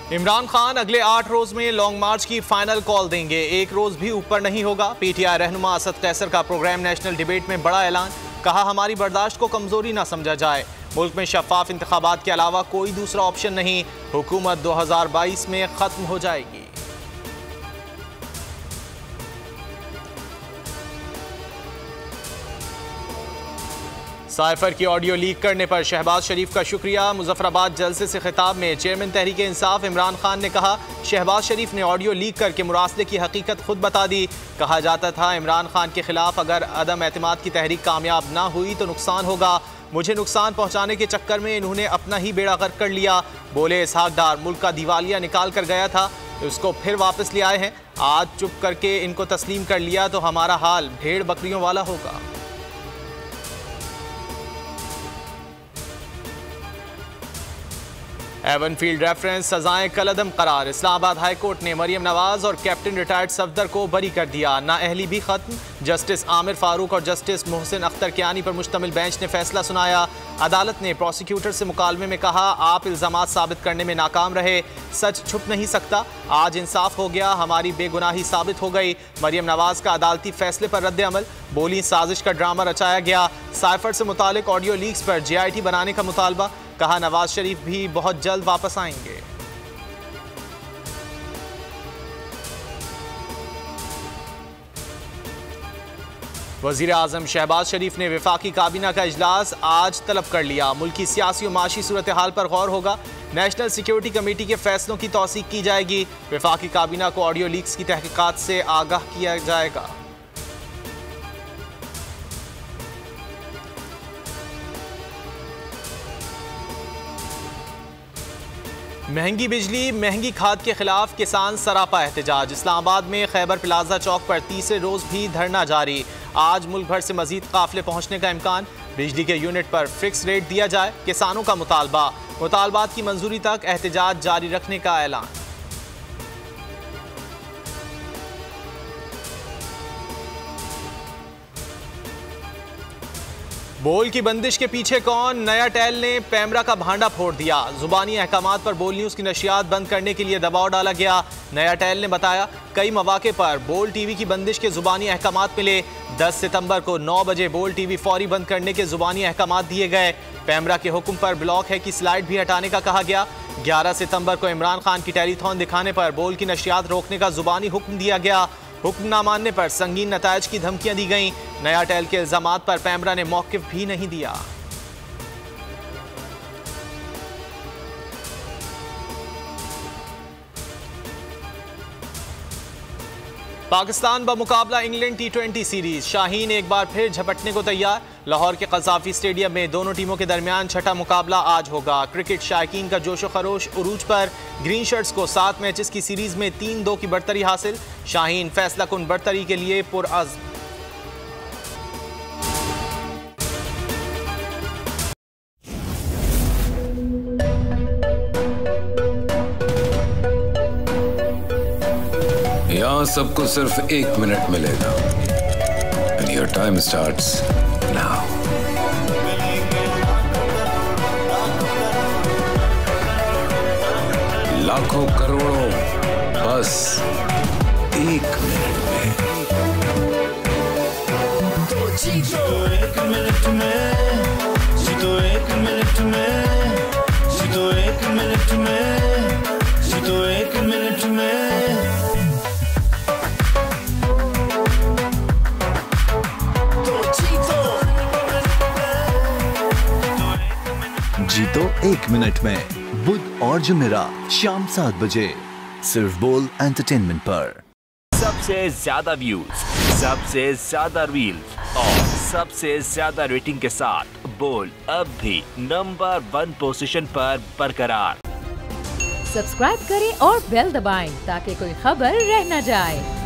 इमरान खान अगले 8 रोज में लॉन्ग मार्च की फाइनल कॉल देंगे। एक रोज भी ऊपर नहीं होगा। पीटीआई रहनुमा असद कैसर का प्रोग्राम नेशनल डिबेट में बड़ा ऐलान। कहा, हमारी बर्दाश्त को कमजोरी ना समझा जाए। मुल्क में शफाफ इंतखाबात के अलावा कोई दूसरा ऑप्शन नहीं। हुकूमत 2022 में खत्म हो जाएगी। साइफर की ऑडियो लीक करने पर शहबाज शरीफ का शुक्रिया। मुजफ्फराबाद जलसे से खिताब में चेयरमैन तहरीक इंसाफ इमरान खान ने कहा, शहबाज शरीफ ने ऑडियो लीक करके मुरासले की हकीकत खुद बता दी। कहा जाता था इमरान खान के खिलाफ अगर अदम एतमाद की तहरीक कामयाब ना हुई तो नुकसान होगा। मुझे नुकसान पहुंचाने के चक्कर में इन्होंने अपना ही बेड़ा गर्क कर लिया। बोले, इसहाक डार मुल्क का दिवालिया निकाल कर गया था, उसको फिर वापस ले आए हैं। आज चुप करके इनको तस्लीम कर लिया तो हमारा हाल भेड़ बकरियों वाला होगा। एवनफील्ड रेफरेंस सजाएं कलअदम करार। इस्लामाबाद हाई कोर्ट ने मरियम नवाज और कैप्टन रिटायर्ड सफदर को बरी कर दिया। नाअहली भी खत्म। जस्टिस आमिर फारूक और जस्टिस मोहसिन अख्तर कियानी पर मुश्तमिल बेंच ने फैसला सुनाया। अदालत ने प्रोसिक्यूटर से मुकालमे में कहा, आप इल्जामात साबित करने में नाकाम रहे, सच छुप नहीं सकता। आज इंसाफ हो गया, हमारी बेगुनाही साबित हो गई। मरियम नवाज का अदालती फैसले पर रद्द अमल। बोली, साजिश का ड्रामा रचाया गया। साइफर से मुतालिक ऑडियो लीक्स पर JIT बनाने का मुतालबा। कहा, नवाज शरीफ भी बहुत जल्द वापस आएंगे। वजीर आजम शहबाज शरीफ ने वफाकी काबीना का इजलास आज तलब कर लिया। मुल्की सियासी और माशी सूरत हाल पर गौर होगा। नेशनल सिक्योरिटी कमेटी के फैसलों की तौसीक की जाएगी। वफाकी काबीना को ऑडियो लीक्स की तहकीकात से आगाह किया जाएगा। महंगी बिजली, महंगी खाद के खिलाफ किसान सरापा एहतजाज। इस्लामाबाद में खैबर प्लाजा चौक पर तीसरे रोज भी धरना जारी। आज मुल्क भर से मजीद काफिले पहुंचने का इम्कान। बिजली के यूनिट पर फिक्स रेट दिया जाए, किसानों का मुतालबा। मुतालबात की मंजूरी तक एहतजाज जारी रखने का ऐलान। बोल की बंदिश के पीछे कौन? नया टैल ने पैमरा का भांडा फोड़ दिया। जुबानी अहकामात पर बोल न्यूज की नशियात बंद करने के लिए दबाव डाला गया। नया टैल ने बताया, कई मौके पर बोल टीवी की बंदिश के जुबानी अहकामात मिले। 10 सितंबर को 9 बजे बोल टीवी फौरी बंद करने के जुबानी अहकामात दिए गए। पैमरा के हुक्म पर ब्लॉक है की स्लाइड भी हटाने का कहा गया। 11 सितंबर को इमरान खान की टेलीथॉन दिखाने पर बोल की नशियात रोकने का जुबानी हुक्म दिया गया। हुक्म ना मानने पर संगीन नतायज की धमकियां दी गईं। नया टैल के इल्जामात पर पैमरा ने मौकिफ भी नहीं दिया। पाकिस्तान बमुकाबला इंग्लैंड T20 सीरीज। शाहीन एक बार फिर झपटने को तैयार। लाहौर के कज़ाफी स्टेडियम में दोनों टीमों के दरमियान छठा मुकाबला आज होगा। क्रिकेट शायकीन का जोशो खरोश उरूज पर। ग्रीन शर्ट्स को 7 मैचेस की सीरीज में 3-2 की बढ़तरी हासिल। शाहीन फैसला कुन बढ़तरी के लिए पुरअज़्म। यहाँ सबको सिर्फ 1 मिनट मिलेगा। And your time starts now. लाखों करोड़ों बस 1 मिनट में। जीतो 1 मिनट में, जीतो 1 मिनट में, जीतो 1 मिनट में, जीतो 1 मिनट में। जीतो 1 मिनट में, बुध और जुमेरात शाम 7 बजे सिर्फ बोल एंटरटेनमेंट पर। सबसे ज्यादा व्यूज, सबसे ज्यादा रील्स और सबसे ज्यादा रेटिंग के साथ बोल अब भी नंबर 1 पोजीशन पर बरकरार। सब्सक्राइब करें और बेल दबाएं ताकि कोई खबर रह न जाए।